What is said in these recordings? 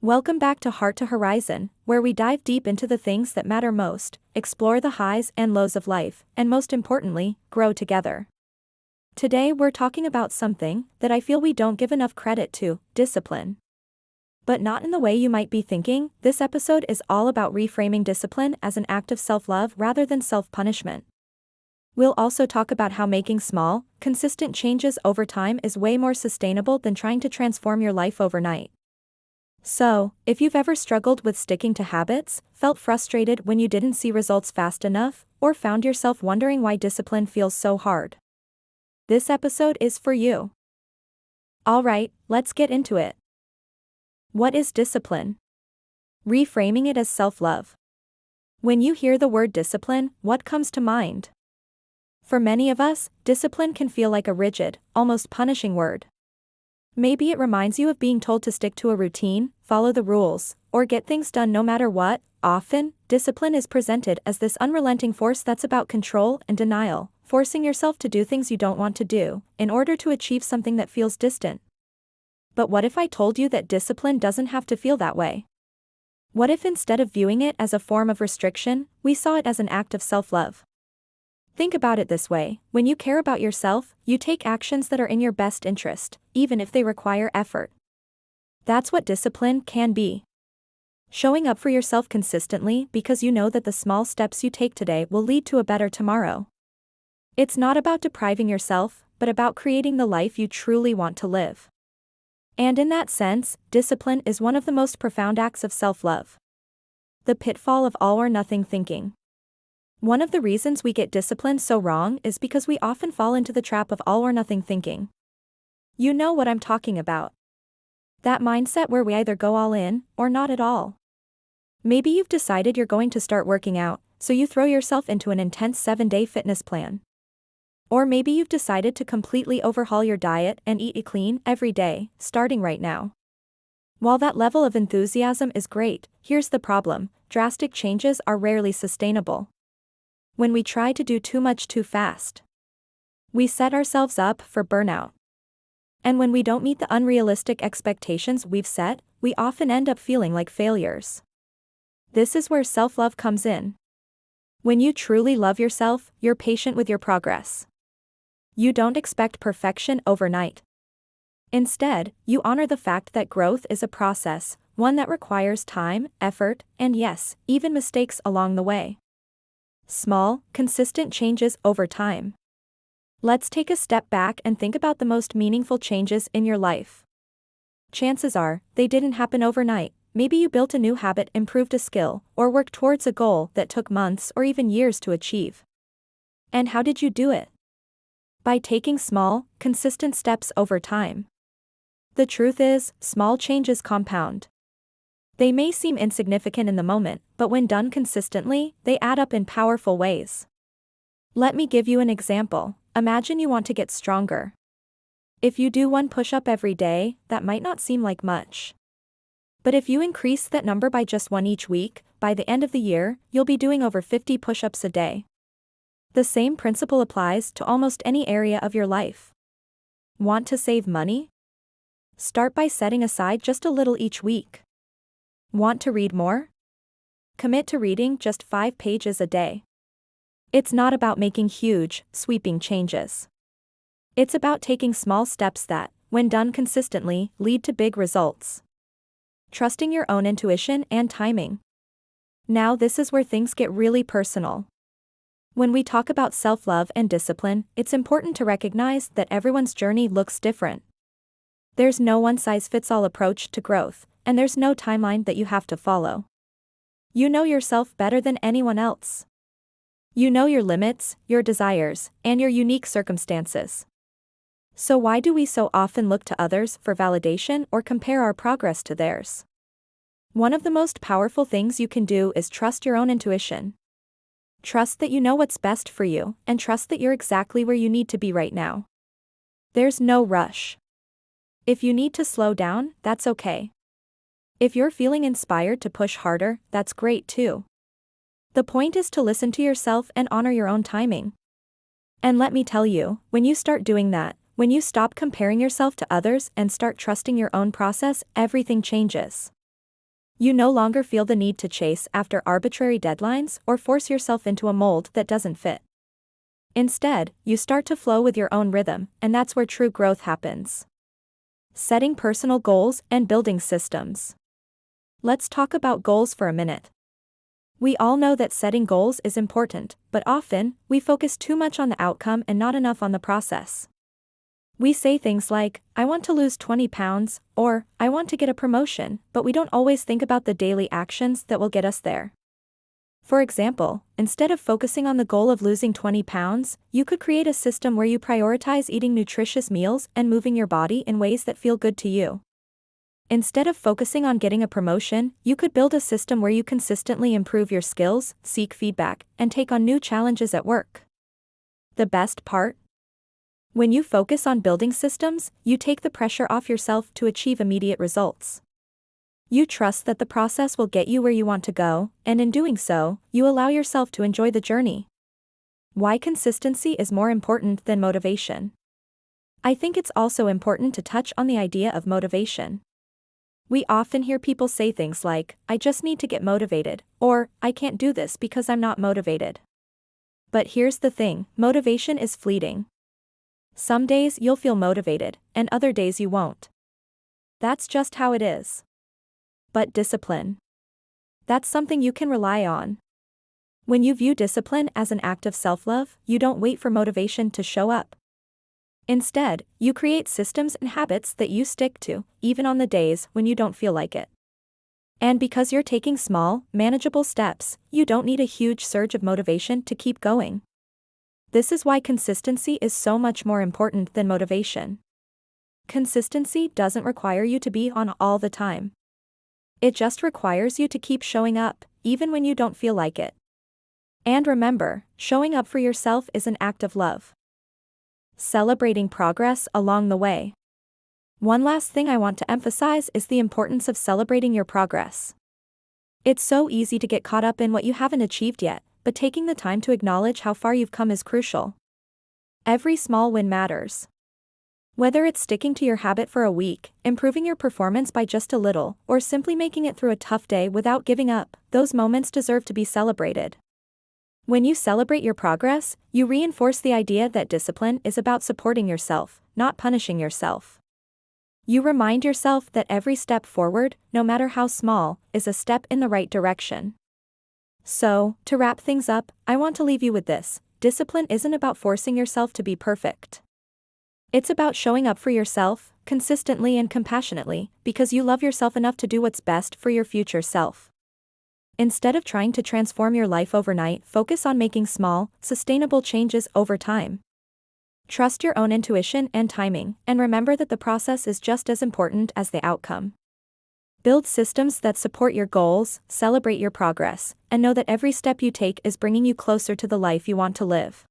Welcome back to Heart to Horizon, where we dive deep into the things that matter most, explore the highs and lows of life, and most importantly, grow together. Today we're talking about something that I feel we don't give enough credit to: discipline. But not in the way you might be thinking. This episode is all about reframing discipline as an act of self-love rather than self-punishment. We'll also talk about how making small, consistent changes over time is way more sustainable than trying to transform your life overnight. So, if you've ever struggled with sticking to habits, felt frustrated when you didn't see results fast enough, or found yourself wondering why discipline feels so hard, this episode is for you. Alright, let's get into it. What is discipline? Reframing it as self-love. When you hear the word discipline, what comes to mind? For many of us, discipline can feel like a rigid, almost punishing word. Maybe it reminds you of being told to stick to a routine, follow the rules, or get things done no matter what. Often, discipline is presented as this unrelenting force that's about control and denial, forcing yourself to do things you don't want to do, in order to achieve something that feels distant. But what if I told you that discipline doesn't have to feel that way? What if instead of viewing it as a form of restriction, we saw it as an act of self-love? Think about it this way: when you care about yourself, you take actions that are in your best interest, even if they require effort. That's what discipline can be. Showing up for yourself consistently because you know that the small steps you take today will lead to a better tomorrow. It's not about depriving yourself, but about creating the life you truly want to live. And in that sense, discipline is one of the most profound acts of self-love. The pitfall of all or nothing thinking. One of the reasons we get discipline so wrong is because we often fall into the trap of all or nothing thinking. You know what I'm talking about. That mindset where we either go all in, or not at all. Maybe you've decided you're going to start working out, so you throw yourself into an intense 7-day fitness plan. Or maybe you've decided to completely overhaul your diet and eat clean every day, starting right now. While that level of enthusiasm is great, here's the problem: drastic changes are rarely sustainable. When we try to do too much too fast, we set ourselves up for burnout. And when we don't meet the unrealistic expectations we've set, we often end up feeling like failures. This is where self-love comes in. When you truly love yourself, you're patient with your progress. You don't expect perfection overnight. Instead, you honor the fact that growth is a process, one that requires time, effort, and yes, even mistakes along the way. Small, consistent changes over time. Let's take a step back and think about the most meaningful changes in your life. Chances are, they didn't happen overnight. Maybe you built a new habit, improved a skill, or worked towards a goal that took months or even years to achieve. And how did you do it? By taking small, consistent steps over time. The truth is, small changes compound. They may seem insignificant in the moment, but when done consistently, they add up in powerful ways. Let me give you an example. Imagine you want to get stronger. If you do 1 push-up every day, that might not seem like much. But if you increase that number by just 1 each week, by the end of the year, you'll be doing over 50 push-ups a day. The same principle applies to almost any area of your life. Want to save money? Start by setting aside just a little each week. Want to read more? Commit to reading just 5 pages a day. It's not about making huge, sweeping changes. It's about taking small steps that, when done consistently, lead to big results. Trusting your own intuition and timing. Now this is where things get really personal. When we talk about self-love and discipline, it's important to recognize that everyone's journey looks different. There's no one-size-fits-all approach to growth, and there's no timeline that you have to follow. You know yourself better than anyone else. You know your limits, your desires, and your unique circumstances. So why do we so often look to others for validation or compare our progress to theirs? One of the most powerful things you can do is trust your own intuition. Trust that you know what's best for you, and trust that you're exactly where you need to be right now. There's no rush. If you need to slow down, that's okay. If you're feeling inspired to push harder, that's great too. The point is to listen to yourself and honor your own timing. And let me tell you, when you start doing that, when you stop comparing yourself to others and start trusting your own process, everything changes. You no longer feel the need to chase after arbitrary deadlines or force yourself into a mold that doesn't fit. Instead, you start to flow with your own rhythm, and that's where true growth happens. Setting personal goals and building systems. Let's talk about goals for a minute. We all know that setting goals is important, but often, we focus too much on the outcome and not enough on the process. We say things like, I want to lose 20 pounds, or, I want to get a promotion, but we don't always think about the daily actions that will get us there. For example, instead of focusing on the goal of losing 20 pounds, you could create a system where you prioritize eating nutritious meals and moving your body in ways that feel good to you. Instead of focusing on getting a promotion, you could build a system where you consistently improve your skills, seek feedback, and take on new challenges at work. The best part? When you focus on building systems, you take the pressure off yourself to achieve immediate results. You trust that the process will get you where you want to go, and in doing so, you allow yourself to enjoy the journey. Why consistency is more important than motivation? I think it's also important to touch on the idea of motivation. We often hear people say things like, I just need to get motivated, or, I can't do this because I'm not motivated. But here's the thing, motivation is fleeting. Some days you'll feel motivated, and other days you won't. That's just how it is. But discipline. That's something you can rely on. When you view discipline as an act of self-love, you don't wait for motivation to show up. Instead, you create systems and habits that you stick to, even on the days when you don't feel like it. And because you're taking small, manageable steps, you don't need a huge surge of motivation to keep going. This is why consistency is so much more important than motivation. Consistency doesn't require you to be on all the time. It just requires you to keep showing up, even when you don't feel like it. And remember, showing up for yourself is an act of love. Celebrating progress along the way. One last thing I want to emphasize is the importance of celebrating your progress. It's so easy to get caught up in what you haven't achieved yet, but taking the time to acknowledge how far you've come is crucial. Every small win matters. Whether it's sticking to your habit for a week, improving your performance by just a little, or simply making it through a tough day without giving up, those moments deserve to be celebrated. When you celebrate your progress, you reinforce the idea that discipline is about supporting yourself, not punishing yourself. You remind yourself that every step forward, no matter how small, is a step in the right direction. So, to wrap things up, I want to leave you with this: discipline isn't about forcing yourself to be perfect. It's about showing up for yourself, consistently and compassionately, because you love yourself enough to do what's best for your future self. Instead of trying to transform your life overnight, focus on making small, sustainable changes over time. Trust your own intuition and timing, and remember that the process is just as important as the outcome. Build systems that support your goals, celebrate your progress, and know that every step you take is bringing you closer to the life you want to live.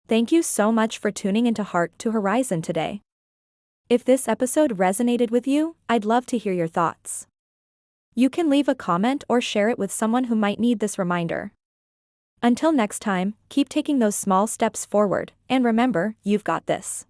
Thank you so much for tuning into Heart to Horizon today. If this episode resonated with you, I'd love to hear your thoughts. You can leave a comment or share it with someone who might need this reminder. Until next time, keep taking those small steps forward, and remember, you've got this.